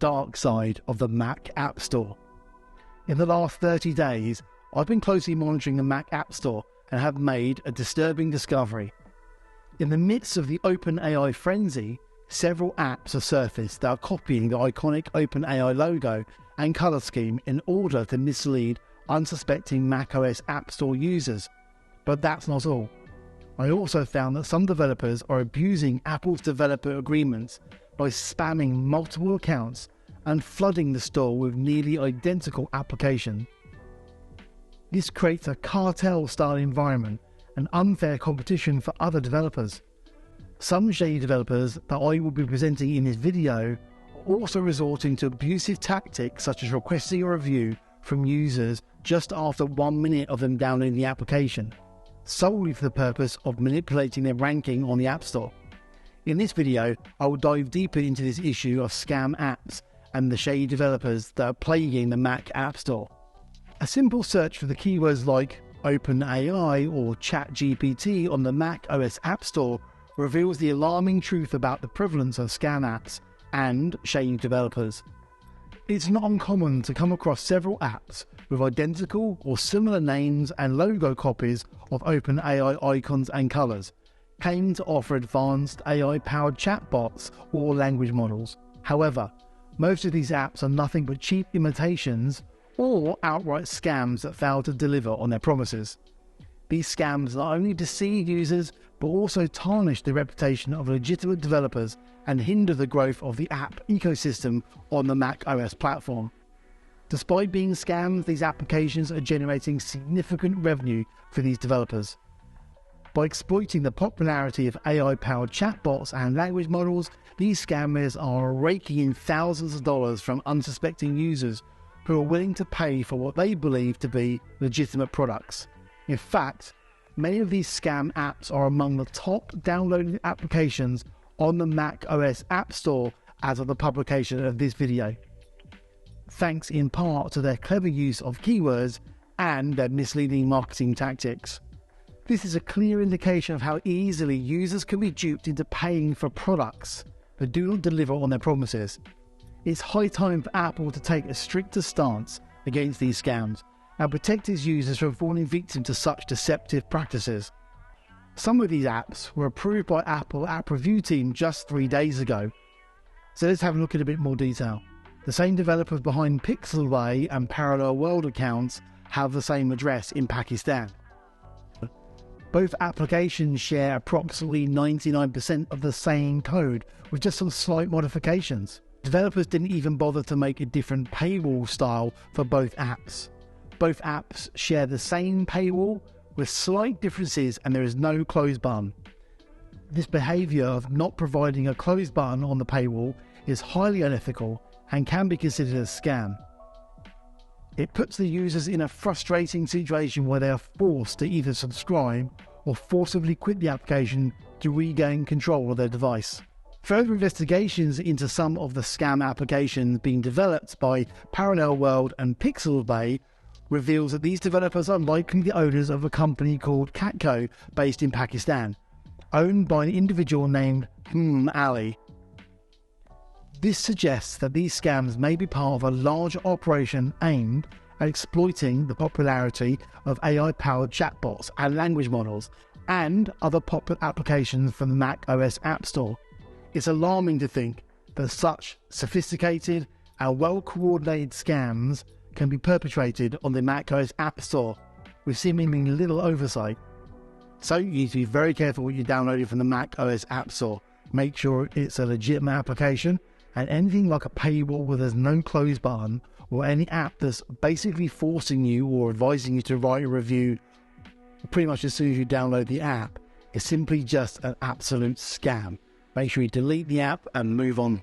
dark side of the Mac App Store. In the last 30 days, I've been closely monitoring the Mac App Store and have made a disturbing discovery. In the midst of the OpenAI frenzy, several apps have surfaced that are copying the iconic OpenAI logo and colour scheme in order to mislead unsuspecting macOS App Store users. But that's not all. I also found that some developers are abusing Apple's developer agreements by spamming multiple accounts and flooding the store with nearly identical applications. This creates a cartel-style environment and unfair competition for other developers. Some shady developers that I will be presenting in this video are also resorting to abusive tactics such as requesting a review from users just after 1 minute of them downloading the application, solely for the purpose of manipulating their ranking on the App Store. In this video, I will dive deeper into this issue of scam apps and the shady developers that are plaguing the Mac App Store. A simple search for the keywords like OpenAI or ChatGPT on the Mac OS App Store reveals the alarming truth about the prevalence of scam apps and shady developers. It's not uncommon to come across several apps with identical or similar names and logo copies of OpenAI icons and colours, claiming to offer advanced AI-powered chatbots or language models. However, most of these apps are nothing but cheap imitations or outright scams that fail to deliver on their promises. These scams not only deceive users, but also tarnish the reputation of legitimate developers and hinder the growth of the app ecosystem on the Mac OS platform. Despite being scams, these applications are generating significant revenue for these developers. By exploiting the popularity of AI-powered chatbots and language models, these scammers are raking in thousands of dollars from unsuspecting users who are willing to pay for what they believe to be legitimate products. In fact, many of these scam apps are among the top downloaded applications on the Mac OS App Store as of the publication of this video, thanks in part to their clever use of keywords and their misleading marketing tactics. This is a clear indication of how easily users can be duped into paying for products that do not deliver on their promises. It's high time for Apple to take a stricter stance against these scams and protect its users from falling victim to such deceptive practices. Some of these apps were approved by Apple App Review Team just 3 days ago. So let's have a look at a bit more detail. The same developers behind Pixelway and Parallel World accounts have the same address in Pakistan. Both applications share approximately 99% of the same code with just some slight modifications. Developers didn't even bother to make a different paywall style for both apps. Both apps share the same paywall with slight differences, and there is no close button. This behaviour of not providing a close button on the paywall is highly unethical and can be considered a scam. It puts the users in a frustrating situation where they are forced to either subscribe or forcibly quit the application to regain control of their device. Further investigations into some of the scam applications being developed by Parallel World and Pixelway reveals that these developers are likely the owners of a company called Catco based in Pakistan, owned by an individual named Ali. This suggests that these scams may be part of a larger operation aimed at exploiting the popularity of AI-powered chatbots and language models and other popular applications from the Mac OS App Store. It's alarming to think that such sophisticated and well-coordinated scams can be perpetrated on the Mac OS App Store with seemingly little oversight. So you need to be very careful what you're downloading from the Mac OS App Store. Make sure it's a legitimate application, and anything like a paywall where there's no close button, or any app that's basically forcing you or advising you to write a review pretty much as soon as you download the app, is simply just an absolute scam. Make sure you delete the app and move on.